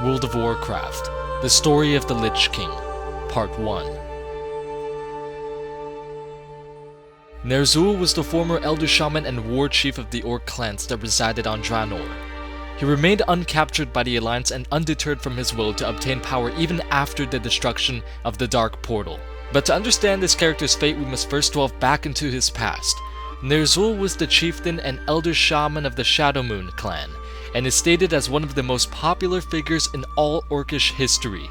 World of Warcraft, The Story of the Lich King, Part 1. Ner'zhul was the former Elder Shaman and Warchief of the Orc clans that resided on Draenor. He remained uncaptured by the Alliance and undeterred from his will to obtain power even after the destruction of the Dark Portal. But to understand this character's fate, we must first delve back into his past. Ner'zhul was the chieftain and Elder Shaman of the Shadowmoon clan, and is stated as one of the most popular figures in all Orcish history.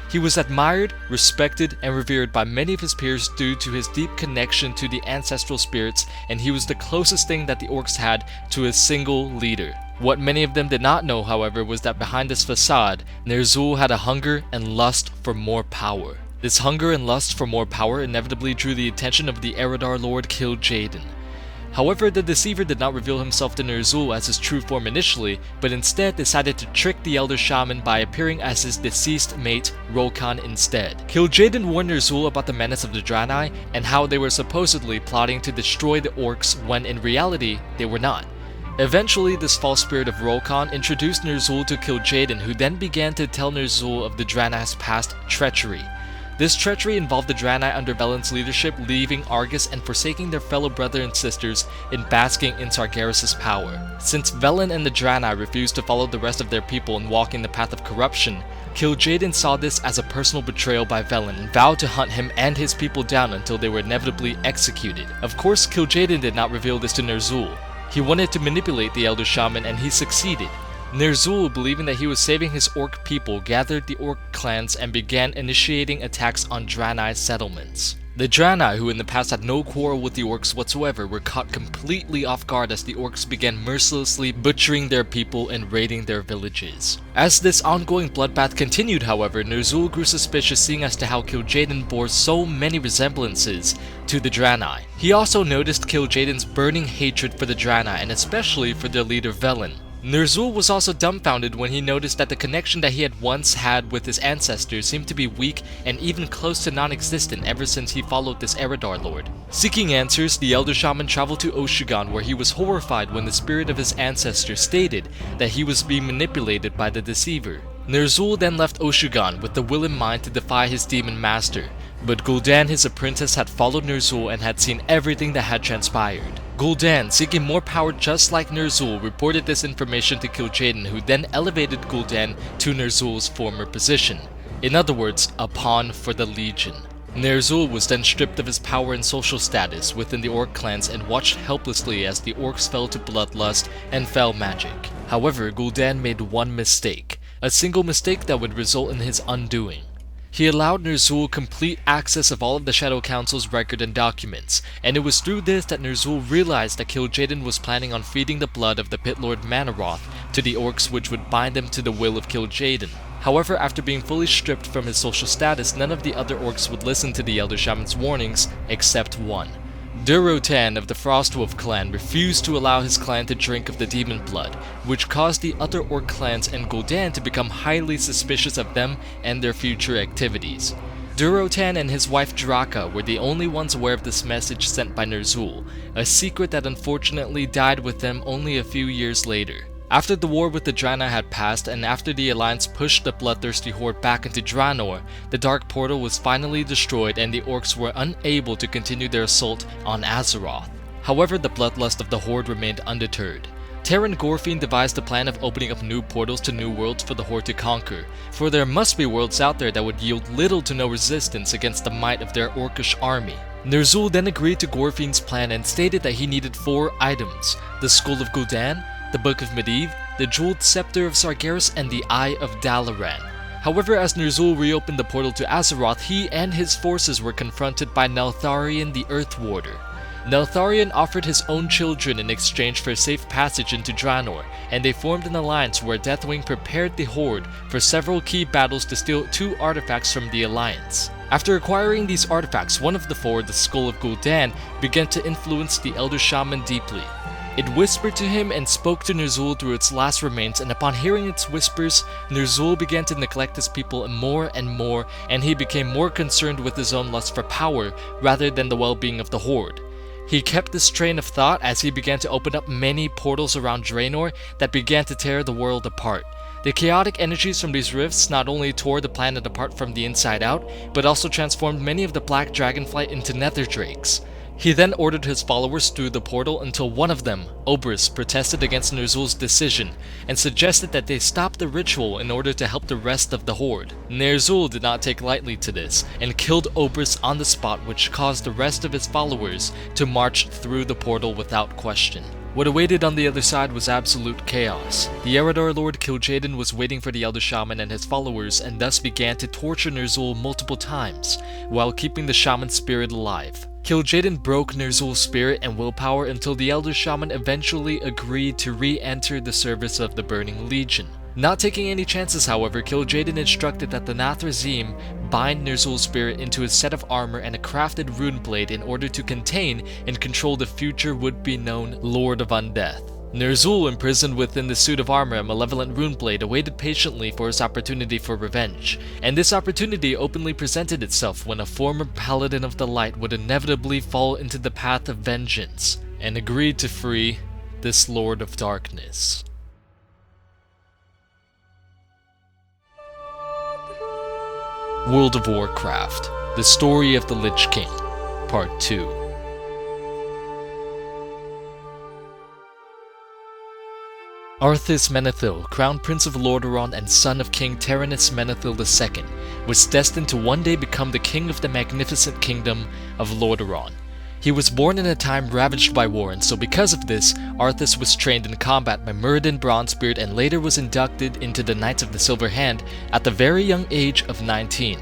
He was admired, respected, and revered by many of his peers due to his deep connection to the ancestral spirits, and he was the closest thing that the Orcs had to a single leader. What many of them did not know, however, was that behind this facade, Ner'zhul had a hunger and lust for more power. This hunger and lust for more power inevitably drew the attention of the Eredar Lord Kil'jaeden. However, the Deceiver did not reveal himself to Ner'zhul as his true form initially, but instead decided to trick the Elder Shaman by appearing as his deceased mate, Rolkan, instead. Kil'jaeden warned Ner'zhul about the menace of the Draenei and how they were supposedly plotting to destroy the Orcs when in reality, they were not. Eventually, this false spirit of Rolkan introduced Ner'zhul to Kil'jaeden, who then began to tell Ner'zhul of the Draenei's past treachery. This treachery involved the Draenei under Velen's leadership leaving Argus and forsaking their fellow brother and sisters in basking in Sargeras' power. Since Velen and the Draenei refused to follow the rest of their people in walking the path of corruption, Kil'jaeden saw this as a personal betrayal by Velen and vowed to hunt him and his people down until they were inevitably executed. Of course, Kil'jaeden did not reveal this to Ner'zhul. He wanted to manipulate the Elder Shaman, and he succeeded. Ner'zhul, believing that he was saving his Orc people, gathered the Orc clans and began initiating attacks on Draenei settlements. The Draenei, who in the past had no quarrel with the Orcs whatsoever, were caught completely off guard as the Orcs began mercilessly butchering their people and raiding their villages. As this ongoing bloodbath continued, however, Ner'zhul grew suspicious, seeing as to how Kil'jaeden bore so many resemblances to the Draenei. He also noticed Kil'jaeden's burning hatred for the Draenei, and especially for their leader Velen. Ner'zhul was also dumbfounded when he noticed that the connection that he had once had with his ancestors seemed to be weak and even close to non-existent ever since he followed this Eredar Lord. Seeking answers, the Elder Shaman traveled to Oshu'gan, where he was horrified when the spirit of his ancestors stated that he was being manipulated by the Deceiver. Ner'zhul then left Oshu'gan with the will in mind to defy his demon master, but Gul'dan, his apprentice, had followed Ner'zhul and had seen everything that had transpired. Gul'dan, seeking more power just like Ner'zhul, reported this information to Kil'jaeden, who then elevated Gul'dan to Ner'zhul's former position. In other words, a pawn for the Legion. Ner'zhul was then stripped of his power and social status within the Orc clans and watched helplessly as the Orcs fell to bloodlust and fell magic. However, Gul'dan made one mistake, a single mistake that would result in his undoing. He allowed Ner'zhul complete access of all of the Shadow Council's record and documents, and it was through this that Ner'zhul realized that Kil'jaeden was planning on feeding the blood of the Pit Lord Manaroth to the Orcs, which would bind them to the will of Kil'jaeden. However, after being fully stripped from his social status, none of the other Orcs would listen to the Elder Shaman's warnings, except one. Durotan of the Frostwolf clan refused to allow his clan to drink of the demon blood, which caused the other Orc clans and Gul'dan to become highly suspicious of them and their future activities. Durotan and his wife Draka were the only ones aware of this message sent by Ner'zhul, a secret that unfortunately died with them only a few years later. After the war with the Draenei had passed, and after the Alliance pushed the bloodthirsty horde back into Draenor, the Dark Portal was finally destroyed and the Orcs were unable to continue their assault on Azeroth. However, the bloodlust of the horde remained undeterred. Terran Gorfin devised the plan of opening up new portals to new worlds for the horde to conquer, for there must be worlds out there that would yield little to no resistance against the might of their Orcish army. Ner'zhul then agreed to Gorfin's plan and stated that he needed 4 items: the Skull of Gul'dan, the Book of Medivh, the Jeweled Scepter of Sargeras, and the Eye of Dalaran. However, as Ner'zhul reopened the portal to Azeroth, he and his forces were confronted by Neltharion the Earth Warder. Neltharion offered his own children in exchange for safe passage into Draenor, and they formed an alliance where Deathwing prepared the Horde for several key battles to steal 2 artifacts from the Alliance. After acquiring these artifacts, one of the 4, the Skull of Gul'dan, began to influence the Elder Shaman deeply. It whispered to him and spoke to Ner'zhul through its last remains, and upon hearing its whispers, Ner'zhul began to neglect his people more and more, and he became more concerned with his own lust for power rather than the well-being of the Horde. He kept this train of thought as he began to open up many portals around Draenor that began to tear the world apart. The chaotic energies from these rifts not only tore the planet apart from the inside out, but also transformed many of the black dragonflight into nether drakes. He then ordered his followers through the portal until one of them, Obrys, protested against Ner'zhul's decision and suggested that they stop the ritual in order to help the rest of the horde. Ner'zhul did not take lightly to this and killed Obrys on the spot, which caused the rest of his followers to march through the portal without question. What awaited on the other side was absolute chaos. The Eredar Lord Kil'jaeden was waiting for the Elder Shaman and his followers and thus began to torture Ner'zhul multiple times, while keeping the Shaman's spirit alive. Kil'jaeden broke Ner'zhul's spirit and willpower until the Elder Shaman eventually agreed to re-enter the service of the Burning Legion. Not taking any chances, however, Kil'jaeden instructed that the Nathrezim bind Ner'zhul's spirit into a set of armor and a crafted rune blade in order to contain and control the future would-be-known Lord of Undeath. Ner'zhul, imprisoned within the suit of armor and malevolent rune blade, awaited patiently for his opportunity for revenge, and this opportunity openly presented itself when a former Paladin of the Light would inevitably fall into the path of vengeance, and agreed to free this Lord of Darkness. World of Warcraft, The Story of the Lich King, Part 2. Arthas Menethil, Crown Prince of Lordaeron and son of King Terenas Menethil II, was destined to one day become the king of the magnificent kingdom of Lordaeron. He was born in a time ravaged by war, and so because of this, Arthas was trained in combat by Muradin Bronzebeard and later was inducted into the Knights of the Silver Hand at the very young age of 19.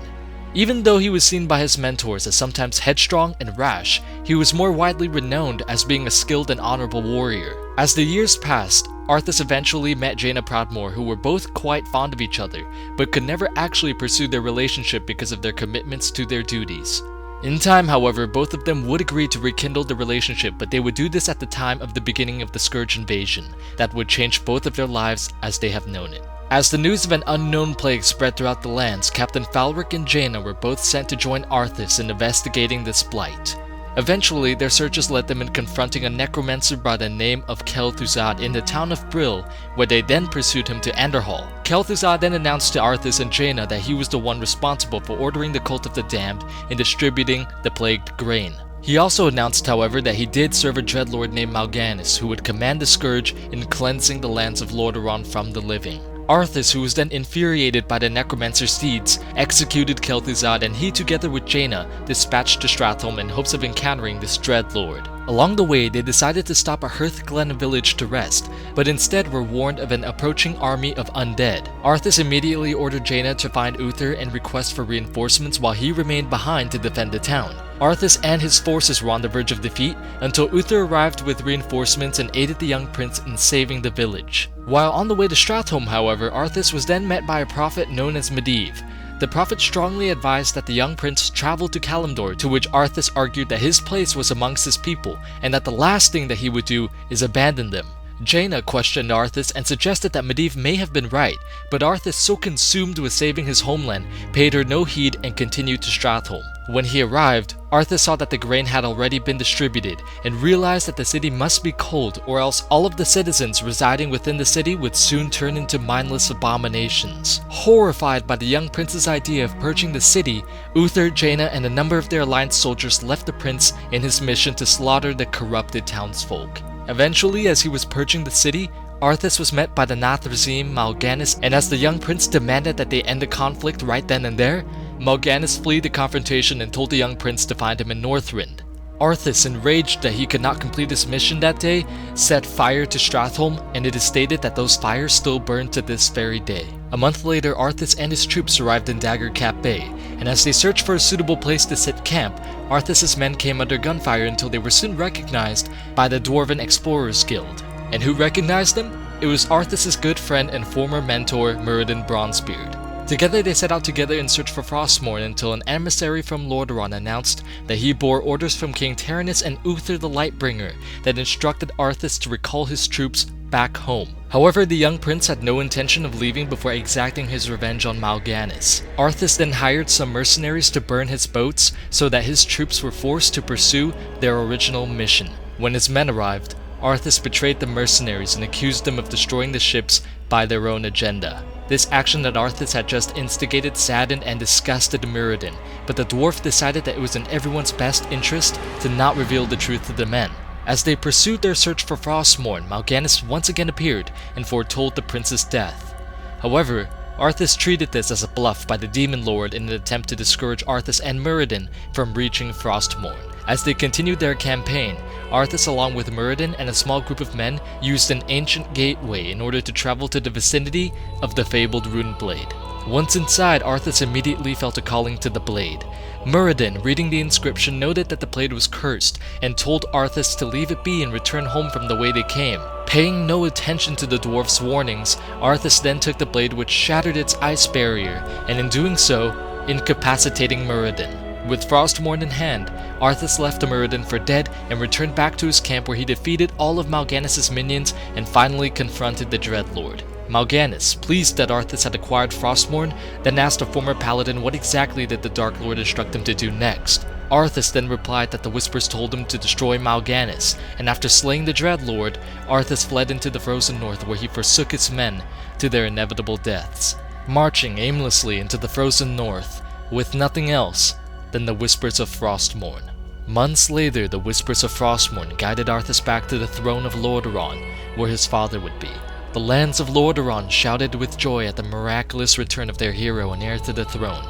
Even though he was seen by his mentors as sometimes headstrong and rash, he was more widely renowned as being a skilled and honorable warrior. As the years passed, Arthas eventually met Jaina Proudmoore, who were both quite fond of each other, but could never actually pursue their relationship because of their commitments to their duties. In time, however, both of them would agree to rekindle the relationship, but they would do this at the time of the beginning of the Scourge invasion, that would change both of their lives as they have known it. As the news of an unknown plague spread throughout the lands, Captain Falric and Jaina were both sent to join Arthas in investigating this blight. Eventually, their searches led them in confronting a necromancer by the name of Kel'Thuzad in the town of Brill, where they then pursued him to Anderhall. Kel'Thuzad then announced to Arthas and Jaina that he was the one responsible for ordering the Cult of the Damned and distributing the plagued grain. He also announced, however, that he did serve a dreadlord named Mal'Ganis, who would command the Scourge in cleansing the lands of Lordaeron from the living. Arthas, who was then infuriated by the necromancer's deeds, executed Kel'Thuzad, and he, together with Jaina, dispatched to Stratholme in hopes of encountering this dreadlord. Along the way, they decided to stop at Hearthglen village to rest, but instead were warned of an approaching army of undead. Arthas immediately ordered Jaina to find Uther and request for reinforcements while he remained behind to defend the town. Arthas and his forces were on the verge of defeat until Uther arrived with reinforcements and aided the young prince in saving the village. While on the way to Stratholme, however, Arthas was then met by a prophet known as Medivh. The prophet strongly advised that the young prince travel to Kalimdor, to which Arthas argued that his place was amongst his people, and that the last thing that he would do is abandon them. Jaina questioned Arthas and suggested that Medivh may have been right, but Arthas, so consumed with saving his homeland, paid her no heed and continued to Stratholme. When he arrived, Arthas saw that the grain had already been distributed and realized that the city must be cold, or else all of the citizens residing within the city would soon turn into mindless abominations. Horrified by the young prince's idea of purging the city, Uther, Jaina, and a number of their alliance soldiers left the prince in his mission to slaughter the corrupted townsfolk. Eventually, as he was purging the city, Arthas was met by the Nathrezim, Mal'Ganis, and as the young prince demanded that they end the conflict right then and there, Mal'Ganis fled the confrontation and told the young prince to find him in Northrend. Arthas, enraged that he could not complete his mission that day, set fire to Stratholme, and it is stated that those fires still burn to this very day. A month later, Arthas and his troops arrived in Daggercap Bay, and as they searched for a suitable place to set camp, Arthas' men came under gunfire until they were soon recognized by the Dwarven Explorers Guild. And who recognized them? It was Arthas' good friend and former mentor, Muradin Bronzebeard. Together they set out together in search for Frostmourne until an emissary from Lordaeron announced that he bore orders from King Terenas and Uther the Lightbringer that instructed Arthas to recall his troops back home. However, the young prince had no intention of leaving before exacting his revenge on Mal'Ganis. Arthas then hired some mercenaries to burn his boats so that his troops were forced to pursue their original mission. When his men arrived, Arthas betrayed the mercenaries and accused them of destroying the ships by their own agenda. This action that Arthas had just instigated saddened and disgusted Mirrodin, but the dwarf decided that it was in everyone's best interest to not reveal the truth to the men. As they pursued their search for Frostmourne, Mal'Ganis once again appeared and foretold the prince's death. However, Arthas treated this as a bluff by the Demon Lord in an attempt to discourage Arthas and Mirrodin from reaching Frostmourne. As they continued their campaign, Arthas along with Mirrodin and a small group of men used an ancient gateway in order to travel to the vicinity of the fabled rune blade. Once inside, Arthas immediately felt a calling to the blade. Mirrodin, reading the inscription, noted that the blade was cursed and told Arthas to leave it be and return home from the way they came. Paying no attention to the dwarf's warnings, Arthas then took the blade, which shattered its ice barrier, and in doing so, incapacitating Mirrodin. With Frostmourne in hand, Arthas left Mirrodin for dead and returned back to his camp, where he defeated all of Mal'Ganis' minions and finally confronted the Dreadlord. Mal'Ganis, pleased that Arthas had acquired Frostmourne, then asked a former paladin what exactly did the Dark Lord instruct him to do next. Arthas then replied that the Whispers told him to destroy Mal'Ganis, and after slaying the Dreadlord, Arthas fled into the frozen north, where he forsook his men to their inevitable deaths, marching aimlessly into the frozen north with nothing else than the Whispers of Frostmourne. Months later, the Whispers of Frostmourne guided Arthas back to the throne of Lordaeron, where his father would be. The lands of Lordaeron shouted with joy at the miraculous return of their hero and heir to the throne.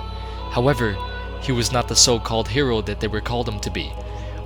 However, he was not the so-called hero that they recalled him to be.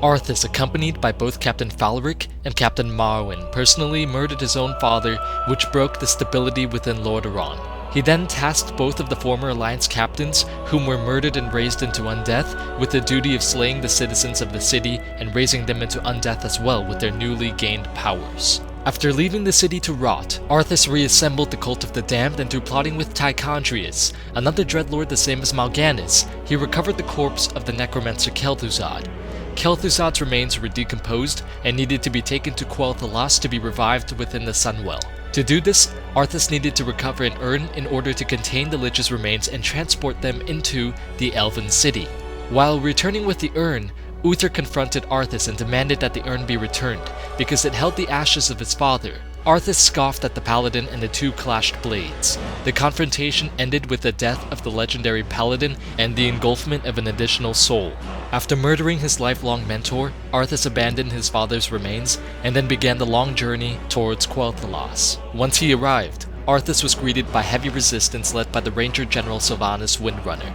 Arthas, accompanied by both Captain Falric and Captain Marwyn, personally murdered his own father, which broke the stability within Lordaeron. He then tasked both of the former Alliance captains, whom were murdered and raised into undeath, with the duty of slaying the citizens of the city and raising them into undeath as well with their newly gained powers. After leaving the city to rot, Arthas reassembled the Cult of the Damned, and through plotting with Tychondrius, another dreadlord the same as Mal'Ganis, he recovered the corpse of the necromancer Kel'Thuzad. Kel'Thuzad's remains were decomposed and needed to be taken to Quel'Thalas to be revived within the Sunwell. To do this, Arthas needed to recover an urn in order to contain the Lich's remains and transport them into the Elven City. While returning with the urn, Uther confronted Arthas and demanded that the urn be returned, because it held the ashes of his father. Arthas scoffed at the paladin and the two clashed blades. The confrontation ended with the death of the legendary paladin and the engulfment of an additional soul. After murdering his lifelong mentor, Arthas abandoned his father's remains and then began the long journey towards Quel'Thalas. Once he arrived, Arthas was greeted by heavy resistance led by the Ranger General Sylvanas Windrunner.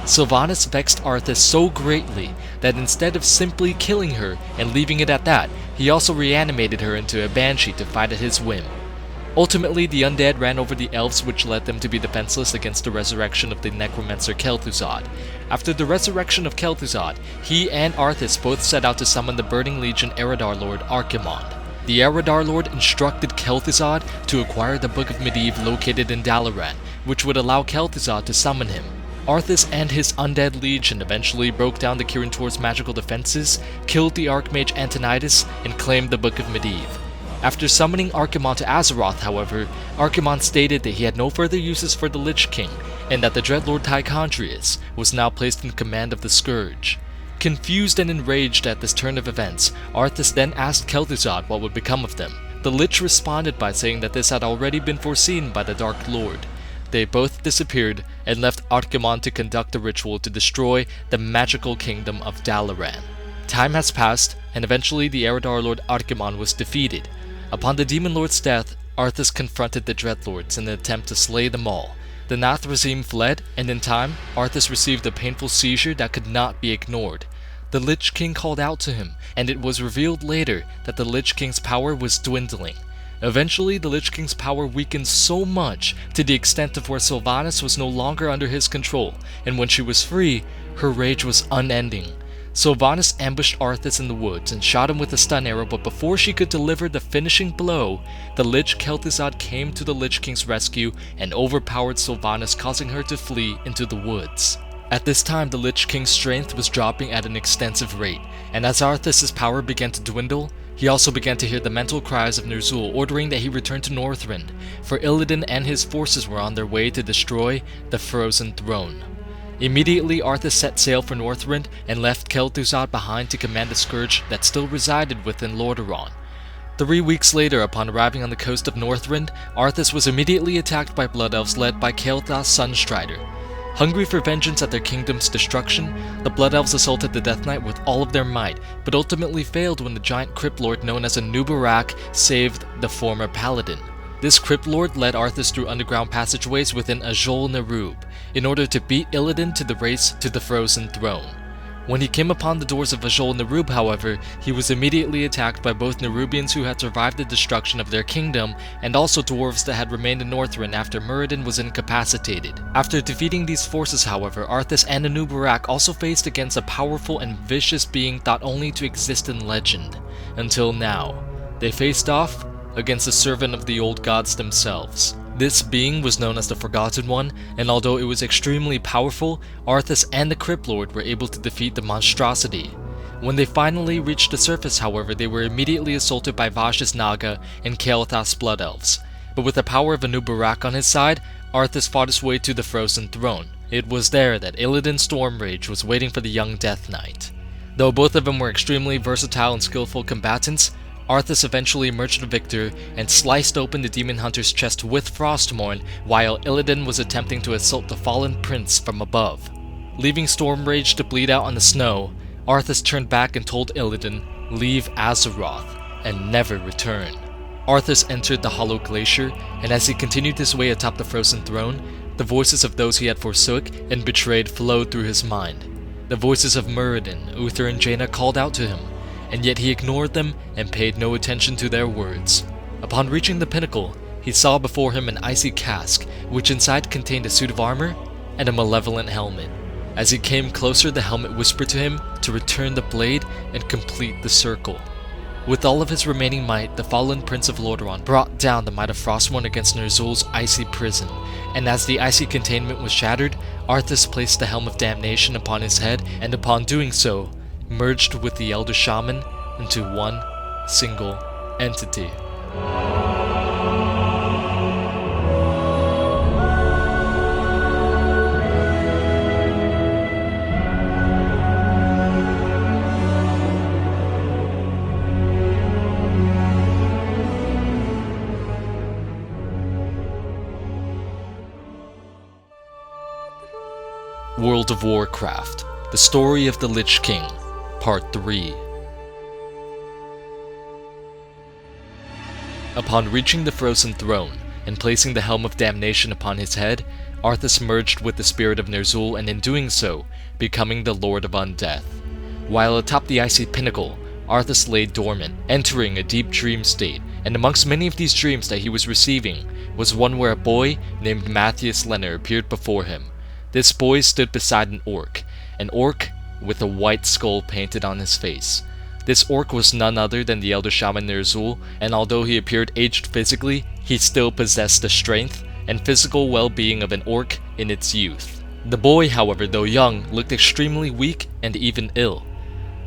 Sylvanas vexed Arthas so greatly that instead of simply killing her and leaving it at that, he also reanimated her into a banshee to fight at his whim. Ultimately, the undead ran over the elves, which led them to be defenseless against the resurrection of the necromancer Kel'Thuzad. After the resurrection of Kel'Thuzad, he and Arthas both set out to summon the Burning Legion Eredar Lord Archimonde. The Eredar Lord instructed Kel'Thuzad to acquire the Book of Medivh located in Dalaran, which would allow Kel'Thuzad to summon him. Arthas and his undead legion eventually broke down the Kirin Tor's magical defenses, killed the Archmage Antonidas, and claimed the Book of Medivh. After summoning Archimonde to Azeroth, however, Archimonde stated that he had no further uses for the Lich King, and that the Dreadlord Tychondrius was now placed in command of the Scourge. Confused and enraged at this turn of events, Arthas then asked Kel'Thuzad what would become of them. The Lich responded by saying that this had already been foreseen by the Dark Lord. They both disappeared and left Archimonde to conduct a ritual to destroy the magical kingdom of Dalaran. Time has passed, and eventually the Eredar Lord Archimonde was defeated. Upon the Demon Lord's death, Arthas confronted the Dreadlords in an attempt to slay them all. The Nathrezim fled, and in time, Arthas received a painful seizure that could not be ignored. The Lich King called out to him, and it was revealed later that the Lich King's power was dwindling. Eventually, the Lich King's power weakened so much to the extent of where Sylvanas was no longer under his control, and when she was free, her rage was unending. Sylvanas ambushed Arthas in the woods and shot him with a stun arrow, but before she could deliver the finishing blow, the Lich Kel'Thuzad came to the Lich King's rescue and overpowered Sylvanas, causing her to flee into the woods. At this time, the Lich King's strength was dropping at an extensive rate, and as Arthas' power began to dwindle, he also began to hear the mental cries of Ner'zhul ordering that he return to Northrend, for Illidan and his forces were on their way to destroy the Frozen Throne. Immediately, Arthas set sail for Northrend and left Kel'Thuzad behind to command the Scourge that still resided within Lordaeron. 3 weeks later, upon arriving on the coast of Northrend, Arthas was immediately attacked by Blood Elves led by Kael'thas Sunstrider. Hungry for vengeance at their kingdom's destruction, the Blood Elves assaulted the Death Knight with all of their might, but ultimately failed when the giant Crypt Lord known as Anubarak saved the former paladin. This Crypt Lord led Arthas through underground passageways within Azjol Ner'zhul in order to beat Illidan to the race to the Frozen Throne. When he came upon the doors of Azjol Ner'zhul, however, he was immediately attacked by both Nerubians who had survived the destruction of their kingdom, and also dwarves that had remained in Northrend after Muradin was incapacitated. After defeating these forces, however, Arthas and Anubarak also faced against a powerful and vicious being thought only to exist in legend. Until now, they faced off against a servant of the old gods themselves. This being was known as the Forgotten One, and although it was extremely powerful, Arthas and the Crypt Lord were able to defeat the monstrosity. When they finally reached the surface, however, they were immediately assaulted by Vash's Naga and Kael'thas Blood Elves. But with the power of Anubarak on his side, Arthas fought his way to the Frozen Throne. It was there that Illidan Stormrage was waiting for the young Death Knight. Though both of them were extremely versatile and skillful combatants, Arthas eventually emerged the victor and sliced open the Demon Hunter's chest with Frostmourne, while Illidan was attempting to assault the fallen prince from above. Leaving Stormrage to bleed out on the snow, Arthas turned back and told Illidan, "Leave Azeroth and never return." Arthas entered the Hollow Glacier, and as he continued his way atop the Frozen Throne, the voices of those he had forsook and betrayed flowed through his mind. The voices of Muradin, Uther, and Jaina called out to him, and yet he ignored them and paid no attention to their words. Upon reaching the pinnacle, he saw before him an icy cask, which inside contained a suit of armor and a malevolent helmet. As he came closer, the helmet whispered to him to return the blade and complete the circle. With all of his remaining might, the fallen Prince of Lordaeron brought down the might of Frostmourne against Ner'zhul's icy prison, and as the icy containment was shattered, Arthas placed the Helm of Damnation upon his head, and upon doing so, merged with the Elder Shaman into one single entity. World of Warcraft, The Story of the Lich King, Part 3. Upon reaching the Frozen Throne and placing the Helm of Damnation upon his head, Arthas merged with the spirit of Ner'zhul, and in doing so, becoming the Lord of Undeath. While atop the icy pinnacle, Arthas lay dormant, entering a deep dream state, and amongst many of these dreams that he was receiving was one where a boy named Matthias Lenner appeared before him. This boy stood beside an orc with a white skull painted on his face. This orc was none other than the Elder Shaman Ner'zhul, and although he appeared aged physically, he still possessed the strength and physical well-being of an orc in its youth. The boy, however, though young, looked extremely weak and even ill.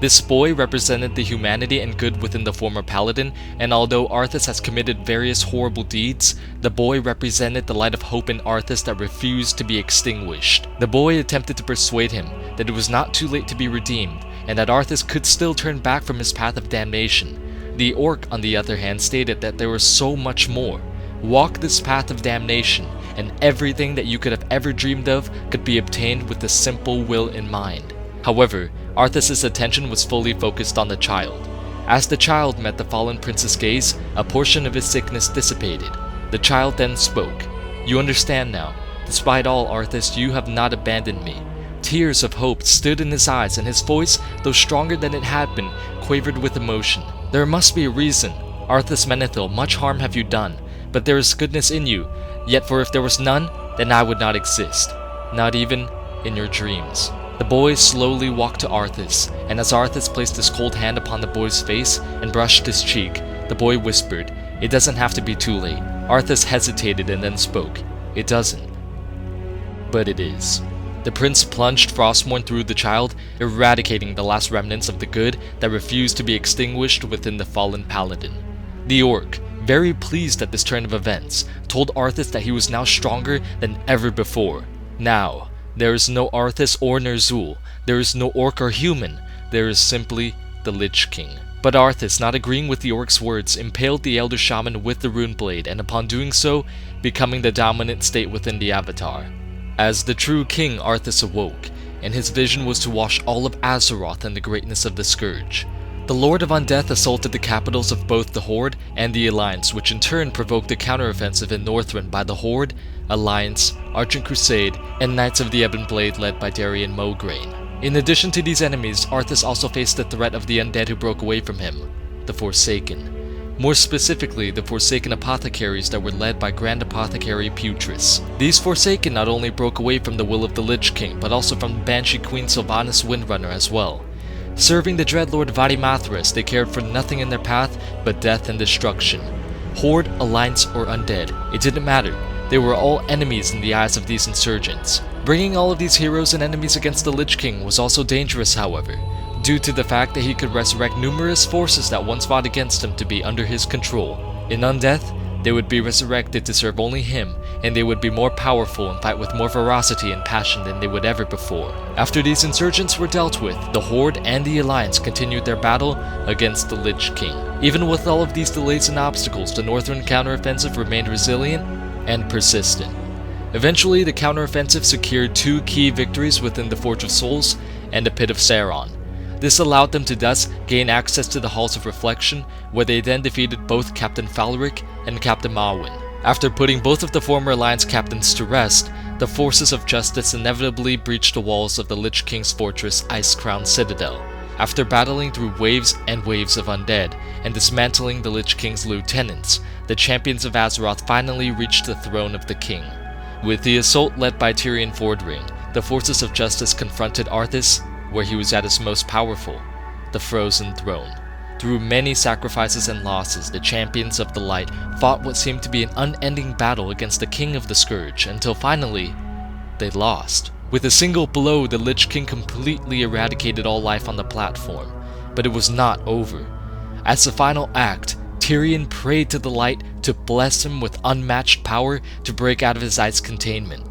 This boy represented the humanity and good within the former paladin, and although Arthas has committed various horrible deeds, the boy represented the light of hope in Arthas that refused to be extinguished. The boy attempted to persuade him that it was not too late to be redeemed, and that Arthas could still turn back from his path of damnation. The orc, on the other hand, stated that there was so much more. Walk this path of damnation, and everything that you could have ever dreamed of could be obtained with a simple will in mind. However, Arthas' attention was fully focused on the child. As the child met the fallen prince's gaze, a portion of his sickness dissipated. The child then spoke. "You understand now. Despite all, Arthas, you have not abandoned me." Tears of hope stood in his eyes, and his voice, though stronger than it had been, quavered with emotion. "There must be a reason. Arthas Menethil, much harm have you done, but there is goodness in you. Yet for if there was none, then I would not exist. Not even in your dreams." The boy slowly walked to Arthas, and as Arthas placed his cold hand upon the boy's face and brushed his cheek, the boy whispered, "It doesn't have to be too late." Arthas hesitated and then spoke, "It doesn't. But it is." The prince plunged Frostmourne through the child, eradicating the last remnants of the good that refused to be extinguished within the fallen paladin. The orc, very pleased at this turn of events, told Arthas that he was now stronger than ever before. Now, there is no Arthas or Ner'zhul, there is no orc or human, there is simply the Lich King. But Arthas, not agreeing with the orc's words, impaled the Elder Shaman with the rune blade, and upon doing so, becoming the dominant state within the Avatar. As the true king, Arthas awoke, and his vision was to wash all of Azeroth in the greatness of the Scourge. The Lord of Undeath assaulted the capitals of both the Horde and the Alliance, which in turn provoked a counteroffensive in Northrend by the Horde, Alliance, Argent Crusade, and Knights of the Ebon Blade led by Darien Mograine. In addition to these enemies, Arthas also faced the threat of the undead who broke away from him, the Forsaken. More specifically, the Forsaken apothecaries that were led by Grand Apothecary Putris. These Forsaken not only broke away from the will of the Lich King, but also from Banshee Queen Sylvanas Windrunner as well. Serving the Dreadlord Varimathras, they cared for nothing in their path but death and destruction. Horde, Alliance, or Undead, it didn't matter. They were all enemies in the eyes of these insurgents. Bringing all of these heroes and enemies against the Lich King was also dangerous, however, due to the fact that he could resurrect numerous forces that once fought against him to be under his control. In Undeath, they would be resurrected to serve only him, and they would be more powerful and fight with more ferocity and passion than they would ever before. After these insurgents were dealt with, the Horde and the Alliance continued their battle against the Lich King. Even with all of these delays and obstacles, the Northern counteroffensive remained resilient and persistent. Eventually, the counteroffensive secured 2 key victories within the Forge of Souls and the Pit of Sauron. This allowed them to thus gain access to the Halls of Reflection, where they then defeated both Captain Falric and Captain Mawin. After putting both of the former Alliance captains to rest, the forces of justice inevitably breached the walls of the Lich King's fortress Ice-Crown Citadel. After battling through waves and waves of undead, and dismantling the Lich King's lieutenants, the champions of Azeroth finally reached the throne of the king. With the assault led by Tyrion Fordring, the forces of justice confronted Arthas where he was at his most powerful, the Frozen Throne. Through many sacrifices and losses, the champions of the light fought what seemed to be an unending battle against the King of the Scourge, until finally, they lost. With a single blow, the Lich King completely eradicated all life on the platform, but it was not over. As the final act, Tyrion prayed to the light to bless him with unmatched power to break out of his ice containment.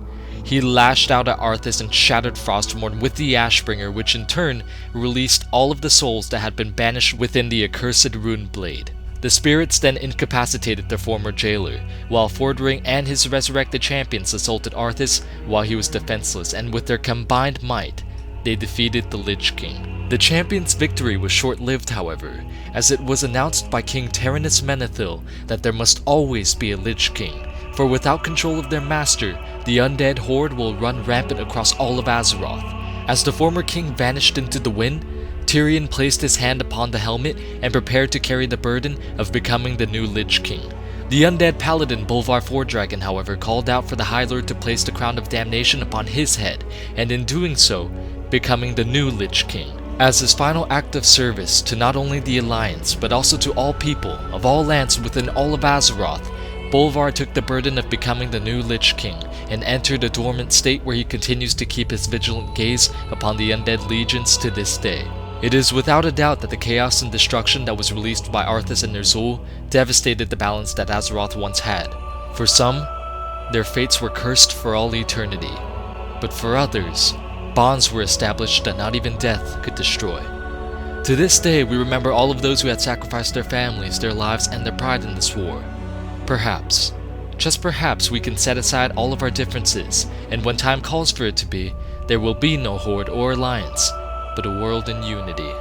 He lashed out at Arthas and shattered Frostmourne with the Ashbringer, which in turn released all of the souls that had been banished within the accursed rune blade. The spirits then incapacitated their former jailer, while Fordring and his resurrected champions assaulted Arthas while he was defenseless, and with their combined might, they defeated the Lich King. The champions' victory was short-lived, however, as it was announced by King Tyrannus Menethil that there must always be a Lich King, for without control of their master, the undead horde will run rampant across all of Azeroth. As the former king vanished into the wind, Tyrion placed his hand upon the helmet and prepared to carry the burden of becoming the new Lich King. The undead paladin Bolvar Fordragon, however, called out for the High Lord to place the crown of damnation upon his head, and in doing so, becoming the new Lich King. As his final act of service to not only the Alliance, but also to all people of all lands within all of Azeroth, Bolvar took the burden of becoming the new Lich King, and entered a dormant state where he continues to keep his vigilant gaze upon the undead legions to this day. It is without a doubt that the chaos and destruction that was released by Arthas and Ner'zhul devastated the balance that Azeroth once had. For some, their fates were cursed for all eternity, but for others, bonds were established that not even death could destroy. To this day, we remember all of those who had sacrificed their families, their lives, and their pride in this war. Perhaps, just perhaps, we can set aside all of our differences, and when time calls for it to be, there will be no Horde or Alliance, but a world in unity.